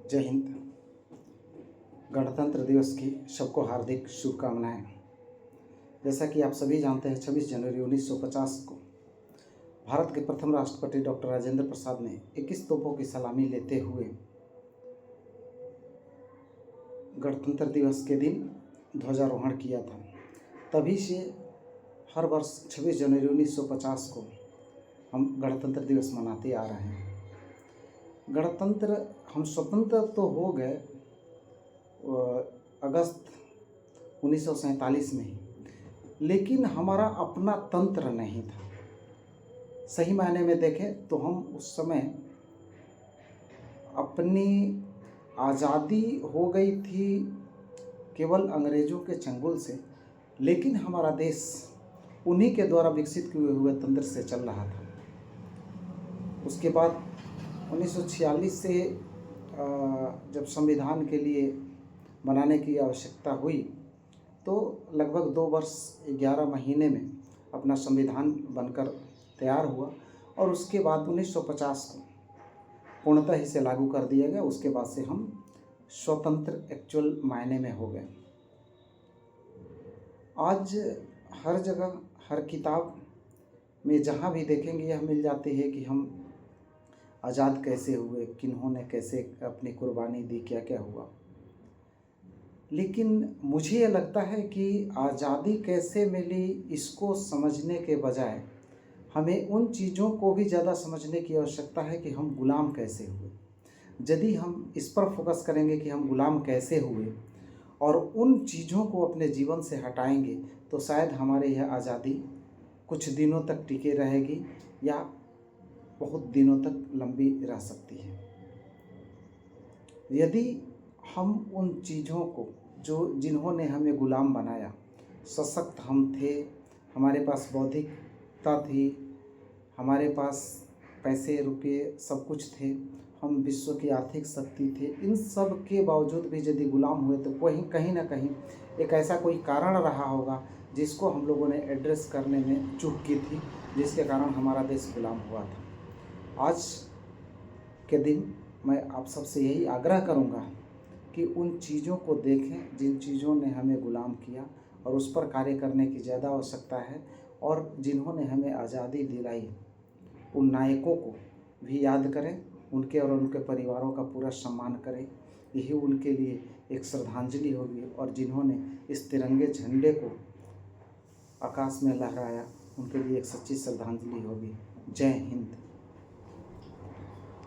जय हिंद। गणतंत्र दिवस की सबको हार्दिक शुभकामनाएं। जैसा कि आप सभी जानते हैं, 26 जनवरी 1950 को भारत के प्रथम राष्ट्रपति डॉक्टर राजेंद्र प्रसाद ने 21 तोपों की सलामी लेते हुए गणतंत्र दिवस के दिन ध्वजारोहण किया था। तभी से हर वर्ष 26 जनवरी 1950 को हम गणतंत्र दिवस मनाते आ रहे हैं। हम स्वतंत्र तो हो गए अगस्त 1947 में ही, लेकिन हमारा अपना तंत्र नहीं था। सही मायने में देखें तो हम उस समय अपनी आज़ादी हो गई थी केवल अंग्रेज़ों के चंगुल से, लेकिन हमारा देश उन्हीं के द्वारा विकसित किए हुए तंत्र से चल रहा था। उसके बाद 1946 से जब संविधान के लिए बनाने की आवश्यकता हुई तो लगभग 2 वर्ष 11 महीने में अपना संविधान बनकर तैयार हुआ और उसके बाद 1950 को पूर्णतः इसे लागू कर दिया गया। उसके बाद से हम स्वतंत्र एक्चुअल मायने में हो गए। आज हर जगह हर किताब में जहाँ भी देखेंगे यह मिल जाती है कि हम आज़ाद कैसे हुए, किन्होंने कैसे अपनी कुर्बानी दी, क्या क्या हुआ। लेकिन मुझे ये लगता है कि आज़ादी कैसे मिली इसको समझने के बजाय हमें उन चीज़ों को भी ज़्यादा समझने की आवश्यकता है कि हम गुलाम कैसे हुए। यदि हम इस पर फोकस करेंगे कि हम गुलाम कैसे हुए और उन चीज़ों को अपने जीवन से हटाएंगे तो शायद हमारे यह आज़ादी कुछ दिनों तक टिके रहेगी या बहुत दिनों तक लंबी रह सकती है। यदि हम उन चीज़ों को जिन्होंने हमें गुलाम बनाया, सशक्त हम थे, हमारे पास बौद्धिकता थी, हमारे पास पैसे रुपये सब कुछ थे, हम विश्व की आर्थिक शक्ति थे, इन सब के बावजूद भी यदि गुलाम हुए तो कहीं ना कहीं एक ऐसा कोई कारण रहा होगा जिसको हम लोगों ने एड्रेस करने में चूक की थी, जिसके कारण हमारा देश गुलाम हुआ था। आज के दिन मैं आप सबसे यही आग्रह करूंगा कि उन चीज़ों को देखें जिन चीज़ों ने हमें गुलाम किया और उस पर कार्य करने की ज़्यादा आवश्यकता है, और जिन्होंने हमें आज़ादी दिलाई उन नायकों को भी याद करें, उनके और उनके परिवारों का पूरा सम्मान करें। यही उनके लिए एक श्रद्धांजलि होगी, और जिन्होंने इस तिरंगे झंडे को आकाश में लहराया उनके लिए एक सच्ची श्रद्धांजलि होगी। जय हिंद।